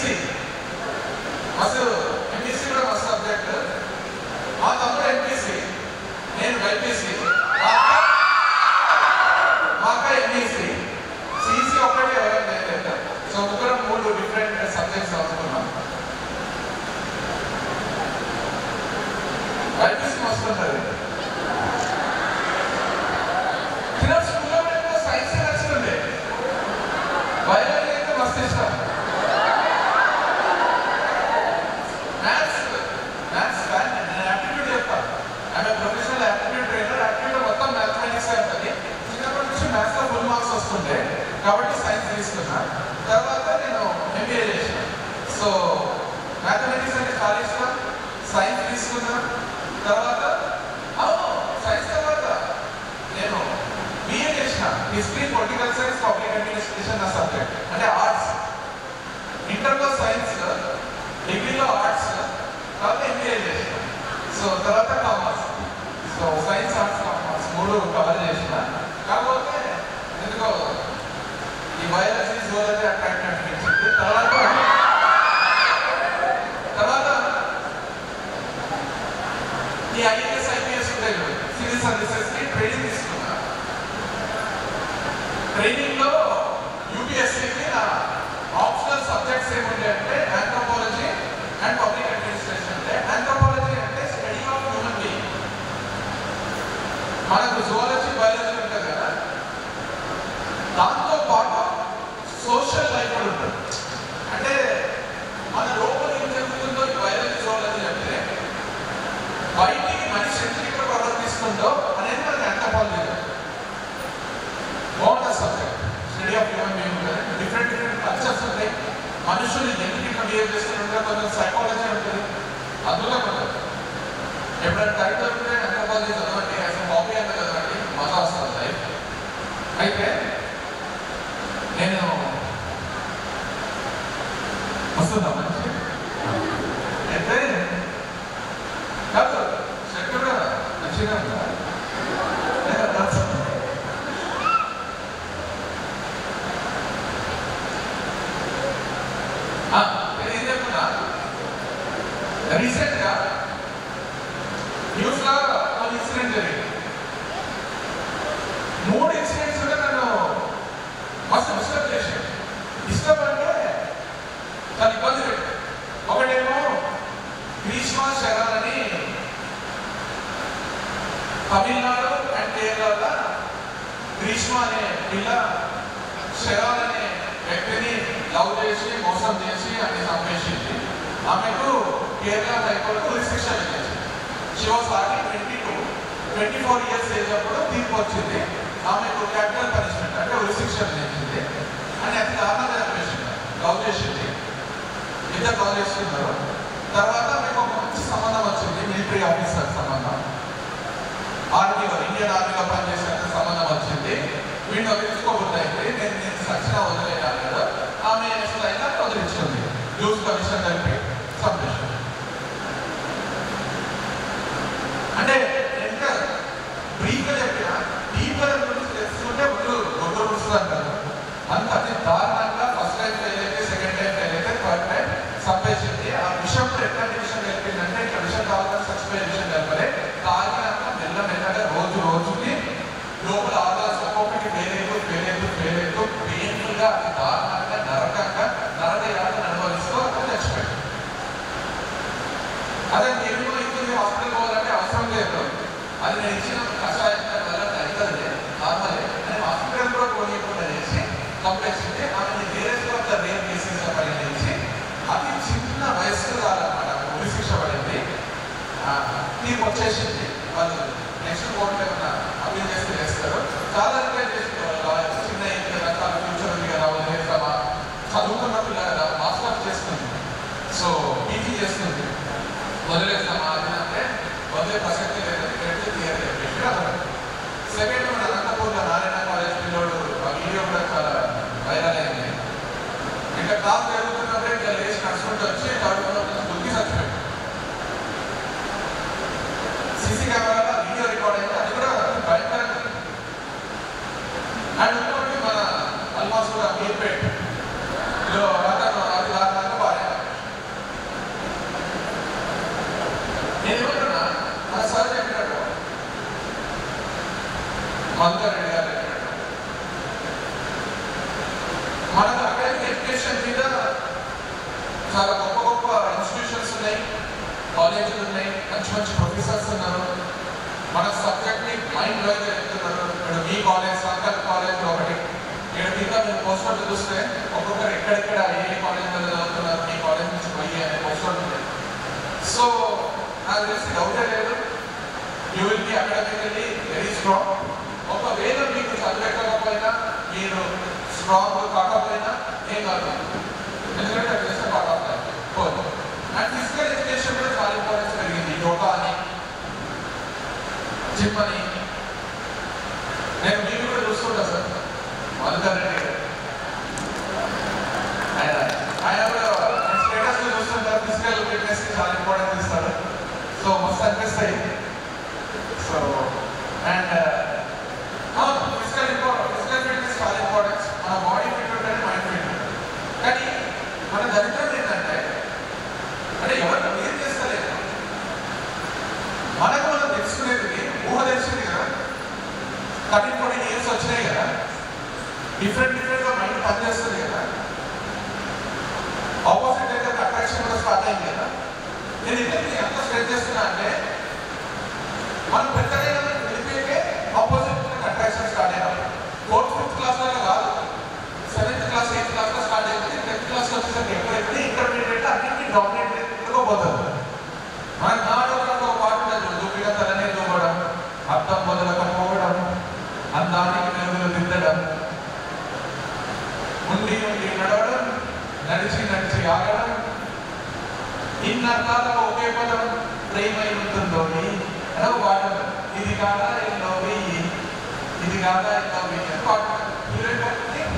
MPC అసలు MPC కూడా మస్తు సబ్జెక్ట్. మా తమ్ముడు ఎంపీసీ, నేను బైపీసీ, మా అక్క ఎంఈసీ, సిఈసీ ఒకటి ఎవరైనా లేదు. సో ముగ్గురం 3 డిఫరెంట్ సబ్జెక్ట్స్ చదువుకున్నాం. బైపీసీ మస్తు ఉంటుంది. స్కూల్లో సైన్స్ నచ్చుతుండే, బయాలజీ అయితే మస్తు ఇష్టం. మ్యాథ్స్ నేను యాప్టిట్యూడ్ చెప్తాను. ఆమె ప్రొఫెషనల్ యాప్టిట్యూడ్ ట్రైనర్. యాప్టిట్యూడ్ మొత్తం మ్యాథమెటిక్స్ ఉంటుంది. చిన్నప్పటి నుంచి మ్యాథ్స్లో ఫుల్ మార్క్స్ వస్తుండే కాబట్టి సైన్స్ తీసుకున్నా. తర్వాత నేను ఎంబీఏ చేసిన. సో మ్యాథమెటిక్స్ అంటే చాలా ఇష్టం, సైన్స్ తీసుకున్నా. తర్వాత సైన్స్ తర్వాత నేను బిఏ చేసిన. History, political science, public administration నా సబ్జెక్ట్. అంటే ఆర్ట్స్. ఇంటర్లో సైన్స్, డిగ్రీలో ఆర్ట్స్, తర్వాత ఎంబీఏ చేసిన. సో తర్వాత commerce. So science, arts, commerce 3 cover చేసిన. కాకపోతే ఎందుకో ఈ బయాలజీ, జువాలజీ అట్రాక్ట్ అనిపించింది. తర్వాత ఈ ఐఏఎస్, ఐపీఎస్ ఉంటాయి, సివిల్ సర్వీసెస్కి ట్రైనింగ్ తీసుకున్నా. ట్రైనింగ్లో యూపీఎస్సీకి నా ఆప్షనల్ సబ్జెక్ట్స్ ఏముంటాయి అంటే ఆంథ్రోపాలజీ అండ్ పబ్లిక్ అడ్మినిస్ట్రేషన్. అంటే ఆంథ్రోపాలజీ అంటే స్టడీ ఆఫ్ హ్యూమన్ బీయింగ్. మనకు జువాలజీ, బయాలజీ ఉంటుంది కదా, దాంతో పాటు సోషల్ లైఫ్ కూడా ఉంటుంది. అంటే మన లోపల ఏం జరుగుతుందో ఈ బయాలజీ, జువాలజీ అంటే బయటికి మనిషి ఎంత ప్రవర్తిస్తుందో అనేది మనకి ఆంథ్రోపాలజీ. బాగుంటుంది subject. Study of human being ఉంటుంది. డిఫరెంట్ కల్చర్స్ ఉంటాయి. మనుషులు ఎందుకు బిహేవ్ చేస్తుంటే కొంచెం సైకాలజీ ఉంటుంది. అద్భుతంగా ఉంటుంది. ఎప్పుడైనా టైం దొరికితే ఆంథ్రోపాలజీ చదవండి, అసలు హాబీ అంతా చదవండి, మజా వస్తుంది లైఫ్. అయితే నేను వస్తుందా మంచి అయితే కాదు సెక్టర్ మంచిగా ఉందా? నేను ఏం చెప్తున్నా, రీసెంట్గా న్యూస్లో కొన్ని ఇన్సిడెంట్ జరిగింది. 3 ఇన్సిడెంట్స్ కూడా నన్ను మస్తు డిస్టర్బ్ చేశాను. డిస్టర్బ్ అంటే చాలా ఇబ్బంది పెట్టాను. ఒకటేమో గ్రీష్మా శరణ్ అని తమిళనాడు అండ్ కేరళ గ్రీష్మ అనే పిల్ల శరణ్ అనే వ్యక్తిని లవ్ చేసి మోసం చేసి అన్ని చంపేసింది. ఆమెకు కేరళ హైకోర్టు రిస్ట్రిక్షన్ ఇచ్చింది. షీ వాస్ 24 ఇయర్స్ ఏజ్ అప్పుడు తీర్పు వచ్చింది. ఆమెకు క్యాపిటల్ పనిష్మెంట్ అంటే రిస్ట్రిక్షన్ ఇచ్చింది. అని అతి దారుణంగా చంపేసింది. లవ్ చేసింది, ఇద్దరు లవ్ చేసుకున్నారు. తర్వాత ఆమెకు ఒక మంచి సంబంధం వచ్చింది, మిలిటరీ ఆఫీసర్ సంబంధం, ఆర్మీలో ఇండియన్ ఆర్మీలో పనిచేసేంత సంబంధం వచ్చింది. వీడిని వదిలించుకోబోతుంది. నేను సచ్చినా వదిలేయాలి కదా, ఆమె అసలు అయినా వదిలించుకుంది. జ్యూస్ కమిషన్ కలిపి చంపేసింది. అంటే ఎంత బ్రీఫ్గా చెప్పిన డీప్గా గురించి తెలుసుకుంటే ఒళ్ళు పుడుస్తుంది అంటారు. అంత అతి దారుణంగా ఫస్ట్ టైం ఫెయిల్ అయితే, సెకండ్ టైం ఫెయిల్ అయితే, థర్డ్ టైం చంపేసింది. ఆ విషయంలో ఎట్లాంటి విషయం కలిపిందంటే ఇట్లా విషయం కావాలని చచ్చిపోయే విషయం కలపలే. తాగినాక మెల్లమెల్లగా రోజుకి లోపల ఆర్గాన్స్ ఒక్కొక్కటి ఫెయిల్ అవుతూ పెయిన్ఫుల్గా, అతి దారుణంగా, నరకంగా, నరకయాతను అనుభవిస్తూ అతను చచ్చిపోయాడు. అదే నేను ఇప్పుడు హాస్పిటల్ పోవాలంటే అవసరం లేదు, అది నేను ఇచ్చిన కషాయం వల్ల అవుతుంది నార్మలే అని హాస్పిటల్ కూడా పోనీయకుండా చేసి చంపేసింది. ఆమె వేరే రేర్ కేసెస్ పరిగణించి అతి చిన్న వయస్సు కాదన్నమాట ఉరి శిక్ష పడింది. తీర్పు వచ్చేసింది. వాళ్ళు నెక్స్ట్ కోర్టులో ఏమన్నా అప్పీల్ చేస్తారు. చాలా రిక్వెస్ట్ చేస్తున్నారు, చిన్న రకాల ఫ్యూచర్ ఉంది కదా, వదిలేస్తామా, చదువుకున్న పిల్ల కదా, మాస్టర్స్ చేస్తుంది, సో పీజీ చేస్తుంది, వదిలేస్తామా అది అంటే వదిలే ప్రసక్తి లేదని క్లియర్ చెప్పేసి అతను. సెకండ్ మన అనంతపూర్లో నారాయణ కాలేజ్ పిల్లోడు ఆ వీడియో కూడా చాలా వైరల్ అయింది. ఇంకా క్లాస్ జరుగుతున్నప్పుడే ఇంకా లేచి నడుచుకుంటూ వచ్చి గుర్తి చచ్చిపోయాడు. సీసీ కెమెరాలో వీడియో రికార్డ్ అయితే అది కూడా భయంకరంగా. అండ్ ఇంకోటి మన ఆల్మోస్ట్ కూడా మీర్పేటలో అతను అది దారుణంగా చాలా గొప్ప గొప్ప ఇన్స్టిట్యూషన్స్ ఉన్నాయి, కాలేజీలు ఉన్నాయి, మంచి మంచి ప్రొఫెసర్స్ ఉన్నారు, మన సబ్జెక్ట్ని మైండ్ బ్లోయింగ్ చెప్తున్నారు. ఇప్పుడు మీ కాలేజ్ సంకల్ప్ కాలేజ్ ఒకటి, ఇక్కడ కింద మీరు పోస్టర్లు చూస్తే ఒక్కొక్కరు ఎక్కడెక్కడ ఏ కాలేజ్లో చదువుతున్నారు, మీ కాలేజ్ నుంచి పోయి అనే పోస్టర్ ఉంది. సో నాకు తెలిసి డౌటే లేదు, you will be academically very strong. ఒకవేళ మీకు చదివేకపోయినా, మీరు స్ట్రాంగ్ కాకపోయినా ఏం కాదు, ఎందుకంటే అది చేస్తే part of life. And physical education కూడా చాలా ఇంపార్టెన్స్ పెరిగింది. యోగా అని, జిమ్ అని. నేను మీరు కూడా చూస్తుంటా సార్, మధుకర్ రెడ్డి గారు ఆయన కూడా స్టేటస్ లో చూస్తుంటారు, ఫిజికల్ ఫిట్నెస్ కి చాలా ఇంపార్టెన్స్ ఇస్తారు. సో మస్తు అనిపిస్తాయి. సో అండ్ ఫిజికల్ ఫిట్నెస్ చాలా ఇంపార్టెన్స్. మన బాడీ ఫిట్ ఉంటుంది, మైండ్ ఫిట్ ఉంటుంది. కానీ మన దరిద్రం ఏంటంటే, అంటే ఎవరు క్లియర్ చేస్తలేదు. మనకు మనం తెలుసుకునేది ఊహ తెలిసింది కదా, 13-14 years వచ్చినాయి కదా, డిఫరెంట్గా మైండ్ పనిచేస్తుంది కదా, ఆపోజిట్ అయితే అట్రాక్షన్ కూడా స్టార్ట్ అయింది కదా. నేను ఇద్దరికి ఎంత స్ట్రెస్ చేస్తున్నా అంటే, మనం పెద్దగా వెళ్ళిపోయాకే ఆపోజిట్ అట్రాక్షన్ స్టార్ట్ అయినప్పుడు 4th, 5th క్లాస్లో కాదు, 7th క్లాస్, 8th క్లాస్లో స్టార్ట్ అయిపోయింది. 10th క్లాస్లో వచ్చేసరికి ఎప్పుడైతే ఇంటర్మీడియట్ అన్నింటినీ డామినేట్ పోతుంది. మన నాటకంలో ఒక పాట ఉండదు, దూపిగా తలనే దూవడం, అర్థం మొదలకపోవడం, అందానికి మెరుగులు దిద్దడం, ఉండి ఉండి నడవడం, నడిచి నడిచి ఆగడం, ఇన్నర్థాలకు ఒకే పదం ప్రేమై ఉంటుందో అని ఒక పాట. ఇది కాదా ఎన్నో వెయ్యి, ఇది కాదా ఎన్నో వెయ్యి అని పాట.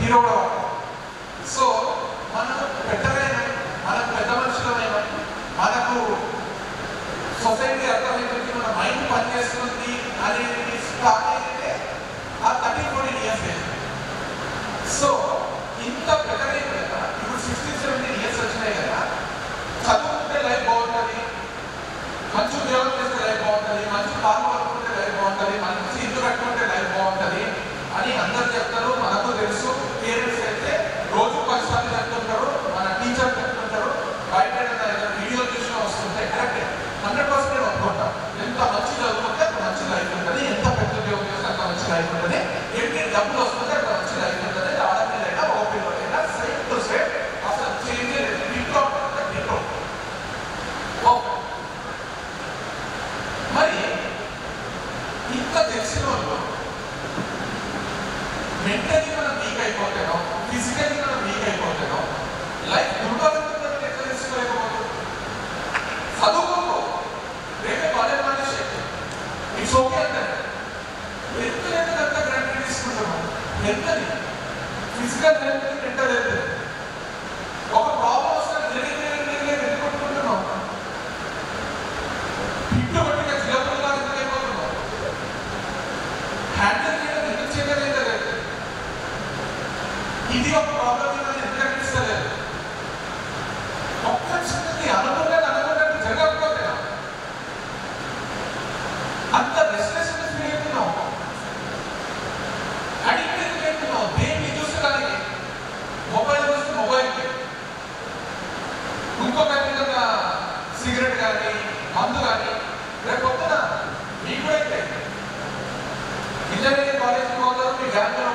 హీరో కూడా. సో మనం పెద్దలైనా, మనం పెద్ద మనుషులమైనా, మనకు సొసైటీ అర్థమైంది, మన మైండ్ పనిచేస్తుంది అనేది స్టార్ట్ అయితే ఆ 13-14 years ఏజ్. సో ఇంత పెద్దలైన కదా, ఇప్పుడు 16-17 years వచ్చినాయి కదా, చదువుకుంటే లైఫ్ బాగుంటుంది, మంచి ఉద్యోగం చేస్తే లైఫ్ బాగుంటుంది, మంచి పాలు పడుకుంటే లైఫ్ బాగుంటుంది, మంచి ఇల్లు కట్టుకుంటే లైఫ్ బాగుంటుంది అని అందరు చెప్తారు. మనకు తెలుసు. పేరెంట్స్ అయితే రోజు 10 సార్లు చెప్తుంటారు, మన టీచర్ చెప్తుంటారు, బయట వీడియో చూసిన వస్తుంటే కరెక్ట్ 100% ఒప్పుకుంటాం. ఎంత మంచి చదువుకుంటే అంత మంచి లైఫ్ ఉంటుంది, ఎంత పెద్ద ఉద్యోగం చేస్తే అంత మంచి లైఫ్ ఉంటుంది, ఎన్ని డబ్బులు వస్తుంటే అంత మంచి లైఫ్ ఉంటుంది. ఆడపిల్లైనా ఓపిల్లైనా సైడ్ టు సైడ్ అసలు చేంజ్ లేదు. మరి ఇంత తెలిసిన వాళ్ళు మెంటలీ మనం వీక్ అయిపోతానో, ఫిజికల్లీ మనం వీక్ అయిపోతానో, లైఫ్ దుర్బలంగా ఎట్లా తెలుసుకోలేకపోతుంది. చదువుకోకు, రేపే కాలేజ్ మనిషి ఇట్స్ ఓకే అంటారు. హెల్త్ హెల్త్ అంతా గ్రాంటెడ్ తీసుకుంటున్నాం. హెల్త్ని, ఫిజికల్ హెల్త్, మెంటల్ హెల్త్. ఒక ప్రాబ్లం వస్తే పెట్టుకుంటున్నాం, ఇంట్లో పట్టిన చిలపలుగా ఎందుకైపోతున్నాం, హ్యాండిల్ చేయడం ఎందుకు చేయలేదు. ఇది ఒక ప్రాబ్లం ఎందుకు అనిపిస్తలేదు. ఒక్క సంగతి అనుకున్నట్టు జరగకపోతే అంత రెస్ట్లెస్నెస్ ఫీల్ అవుతున్నాం, అడిక్ట్ అవుతున్నాం. దేన్ని చూస్తే దానికి, మొబైల్ చూస్తే మొబైల్కి, ఇంకొక సిగరెట్ కానీ మందు కానీ. రేపు పొద్దున మీకు కూడా అయితే ఇంజనీరింగ్ కాలేజ్కి పోతారు, మీ బ్యాంకులో